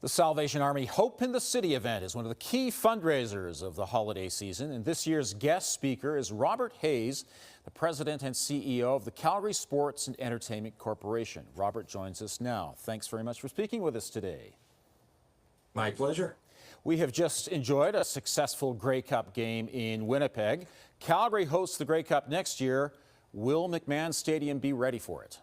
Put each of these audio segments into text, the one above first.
The Salvation Army Hope in the City event is one of the key fundraisers of the holiday season, and this year's guest speaker is Robert Hayes, the president and CEO of the Calgary Sports and Entertainment Corporation. Robert joins us now. Thanks very much for speaking with us today. My pleasure. We have just enjoyed a successful Grey Cup game in Winnipeg. Calgary hosts the Grey Cup next year. Will McMahon Stadium be ready for it?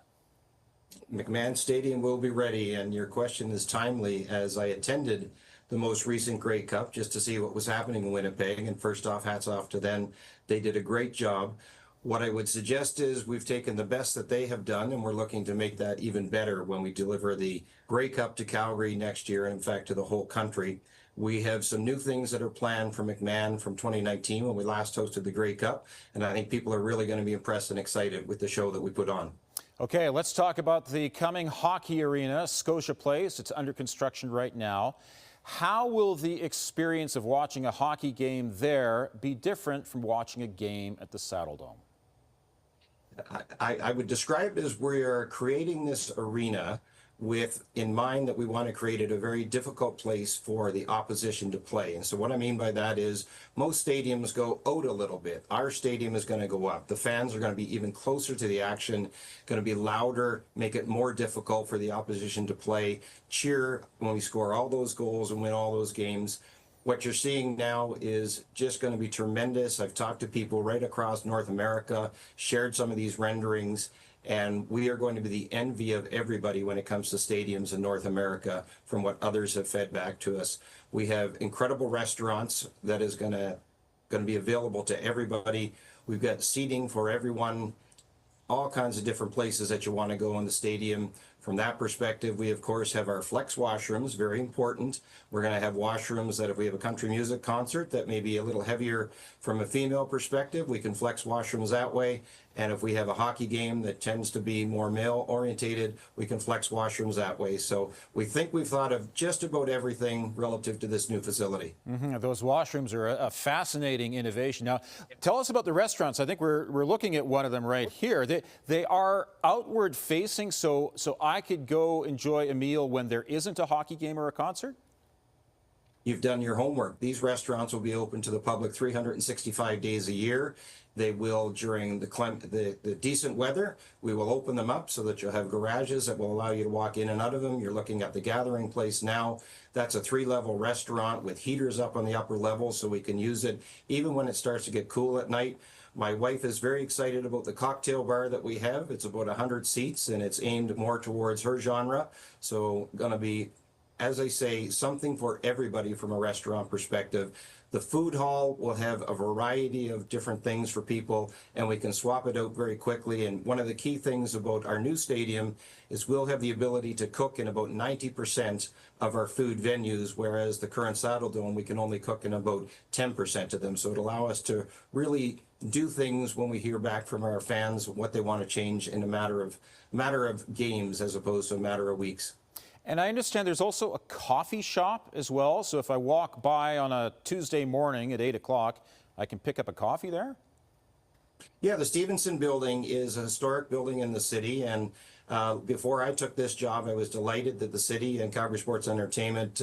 McMahon Stadium will be ready, and your question is timely as I attended the most recent Grey Cup just to see what was happening in Winnipeg. And first off, hats off to them. They did a great job. What I would suggest is we've taken the best that they have done, and we're looking to make that even better when we deliver the Grey Cup to Calgary next year, and in fact to the whole country. We have some new things that are planned for McMahon from 2019 when we last hosted the Grey Cup, and I think people are really going to be impressed and excited with the show that we put on. Okay, let's talk about the coming hockey arena, Scotia Place. It's under construction right now. How will the experience of watching a hockey game there be different from watching a game at the Saddledome? I would describe it as we are creating this arena with in mind that we want to create it a very difficult place for the opposition to play. And so what I mean by that is most stadiums go out a little bit. Our stadium is going to go up. The fans are going to be even closer to the action, going to be louder, make it more difficult for the opposition to play, cheer when we score all those goals and win all those games. What you're seeing now is just going to be tremendous. I've talked to people right across North America, shared some of these renderings, and we are going to be the envy of everybody when it comes to stadiums in North America from what others have fed back to us. We have incredible restaurants that is going to be available to everybody. We've got seating for everyone, all kinds of different places that you want to go in the stadium. From that perspective, we of course have our flex washrooms, very important. We're going to have washrooms that if we have a country music concert that may be a little heavier from a female perspective, we can flex washrooms that way. And if we have a hockey game that tends to be more male orientated, we can flex washrooms that way. So we think we've thought of just about everything relative to this new facility. Those washrooms are a fascinating innovation. Now, tell us about the restaurants. I think we're looking at one of them right here. They are outward facing, so I could go enjoy a meal when there isn't a hockey game or a concert? You've done your homework. These restaurants will be open to the public 365 days a year. They will, during the decent weather, we will open them up so that you'll have garages that will allow you to walk in and out of them. You're looking at the gathering place now. That's a 3-level restaurant with heaters up on the upper level so we can use it even when it starts to get cool at night. My wife is very excited about the cocktail bar that we have. It's about 100 seats and it's aimed more towards her genre. So going to be, as I say, something for everybody from a restaurant perspective. The food hall will have a variety of different things for people, and we can swap it out very quickly. And one of the key things about our new stadium is we'll have the ability to cook in about 90% of our food venues, whereas the current Saddledome, we can only cook in about 10% of them. So it'll allow us to really do things when we hear back from our fans what they want to change in a matter of games as opposed to a matter of weeks. And I understand there's also a coffee shop as well. So if I walk by on a Tuesday morning at 8 o'clock, I can pick up a coffee there? Yeah, the Stevenson building is a historic building in the city. And before I took this job, I was delighted that the city and Calgary Sports Entertainment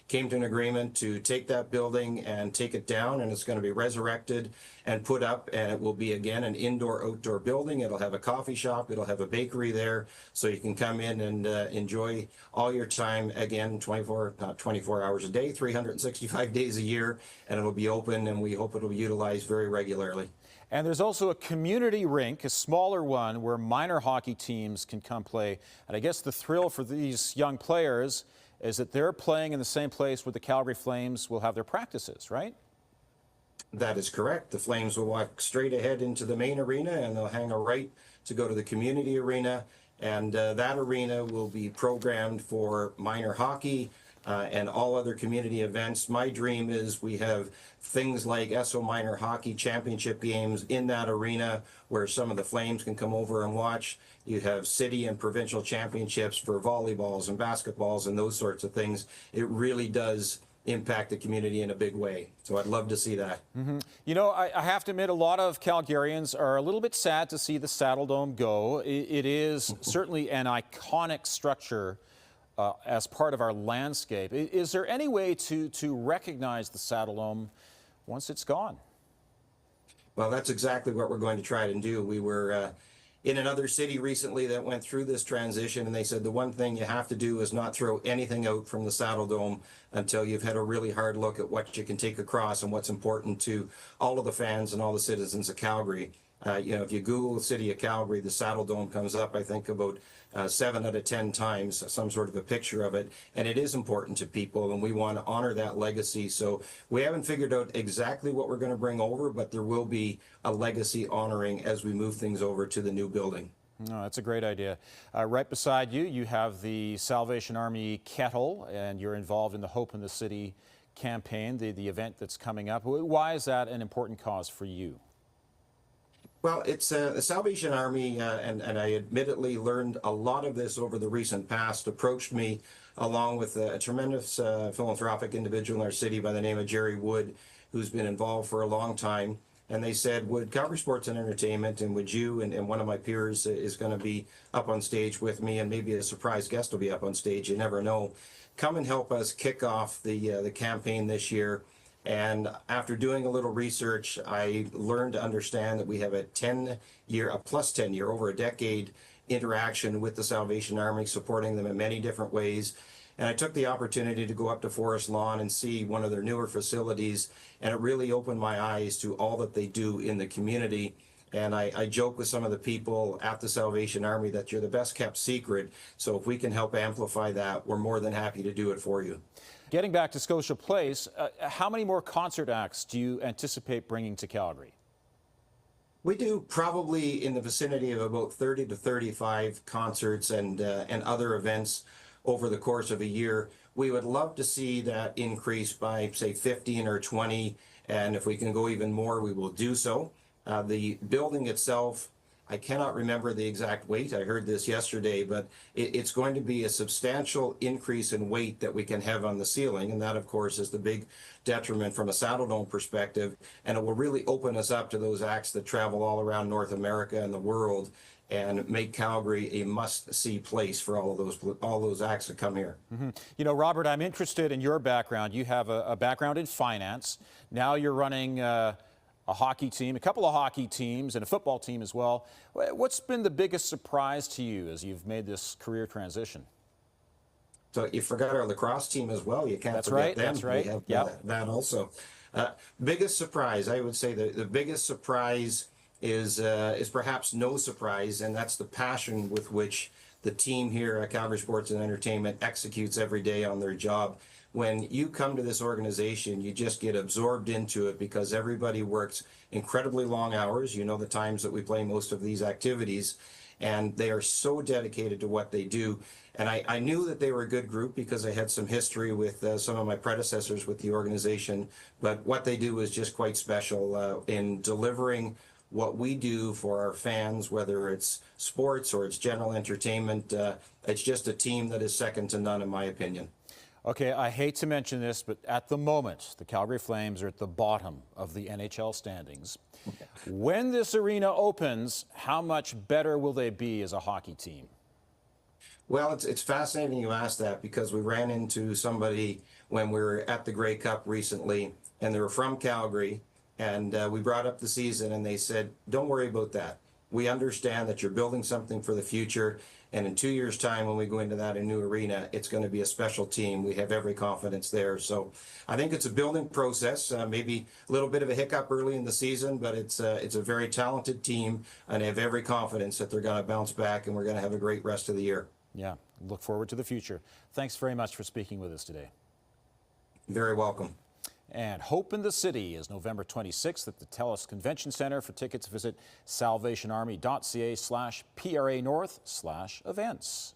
came to an agreement to take that building and take it down. And it's going to be resurrected and put up. And it will be, again, an indoor-outdoor building. It'll have a coffee shop. It'll have a bakery there. So you can come in and enjoy all your time, again, not 24 hours a day, 365 days a year. And it'll be open, and we hope it'll be utilized very regularly. And there's also a community rink, a smaller one, where minor hockey teams can come play. And I guess the thrill for these young players is that they're playing in the same place where the Calgary Flames will have their practices, right? That is correct. The Flames will walk straight ahead into the main arena, and they'll hang a right to go to the community arena. And that arena will be programmed for minor hockey, and all other community events. My dream is we have things like SO Minor Hockey Championship games in that arena where some of the Flames can come over and watch. You have city and provincial championships for volleyballs and basketballs and those sorts of things. It really does impact the community in a big way. So I'd love to see that. You know, I have to admit, a lot of Calgarians are a little bit sad to see the Saddledome go. It is certainly an iconic structure as part of our landscape. Is there any way to recognize the Saddle Dome once it's gone? Well, that's exactly what we're going to try to do. We were in another city recently that went through this transition, and they said the one thing you have to do is not throw anything out from the Saddle Dome until you've had a really hard look at what you can take across and what's important to all of the fans and all the citizens of Calgary. If you Google the city of Calgary, the Saddle Dome comes up, I think, about 7 out of 10 times, some sort of a picture of it. And it is important to people, and we want to honor that legacy. So we haven't figured out exactly what we're going to bring over, but there will be a legacy honoring as we move things over to the new building. No, that's a great idea. Right beside you, you have the Salvation Army kettle, and you're involved in the Hope in the City campaign, the event that's coming up. Why is that an important cause for you? Well, it's the Salvation Army, and I admittedly learned a lot of this over the recent past, approached me along with a tremendous philanthropic individual in our city by the name of Jerry Wood, who's been involved for a long time. And they said, would Calgary Sports and Entertainment, and would you, and one of my peers is going to be up on stage with me, and maybe a surprise guest will be up on stage, you never know, come and help us kick off the campaign this year. And after doing a little research, I learned to understand that we have a plus 10 year, over a decade interaction with the Salvation Army, supporting them in many different ways. And I took the opportunity to go up to Forest Lawn and see one of their newer facilities, and it really opened my eyes to all that they do in the community. And I joke with some of the people at the Salvation Army that you're the best kept secret. So if we can help amplify that, we're more than happy to do it for you. Getting back to Scotia Place, how many more concert acts do you anticipate bringing to Calgary? We do probably in the vicinity of about 30 to 35 concerts and other events over the course of a year. We would love to see that increase by, say, 15 or 20, and if we can go even more, we will do so. The building itself, I cannot remember the exact weight. I heard this yesterday, but it's going to be a substantial increase in weight that we can have on the ceiling. And that, of course, is the big detriment from a Saddle Dome perspective. And it will really open us up to those acts that travel all around North America and the world, and make Calgary a must-see place for all those acts that come here. Mm-hmm. You know, Robert, I'm interested in your background. You have a background in finance. Now you're running a hockey team, a couple of hockey teams, and a football team as well. What's been the biggest surprise to you as you've made this career transition? So you forgot our lacrosse team as well. You can't forget them. That's right. We have Yep. that also. Biggest surprise, I would say the biggest surprise is perhaps no surprise, and that's the passion with which the team here at Calgary Sports and Entertainment executes every day on their job. When you come to this organization, you just get absorbed into it because everybody works incredibly long hours. You know the times that we play most of these activities, and they are so dedicated to what they do. And I knew that they were a good group because I had some history with some of my predecessors with the organization, but what they do is just quite special in delivering what we do for our fans, whether it's sports or it's general entertainment. It's just a team that is second to none, in my opinion. Okay, I hate to mention this, but at the moment, the Calgary Flames are at the bottom of the NHL standings. When this arena opens, how much better will they be as a hockey team? Well, it's fascinating you ask that, because we ran into somebody when we were at the Grey Cup recently, and they were from Calgary, and we brought up the season, and they said, don't worry about that. We understand that you're building something for the future, and in 2 years' time, when we go into that new arena, it's going to be a special team. We have every confidence there. So I think it's a building process, maybe a little bit of a hiccup early in the season, but it's a very talented team, and I have every confidence that they're going to bounce back, and we're going to have a great rest of the year. Yeah, look forward to the future. Thanks very much for speaking with us today. Very welcome. And Hope in the City is November 26th at the TELUS Convention Center. For tickets, visit salvationarmy.ca/PRA North/events.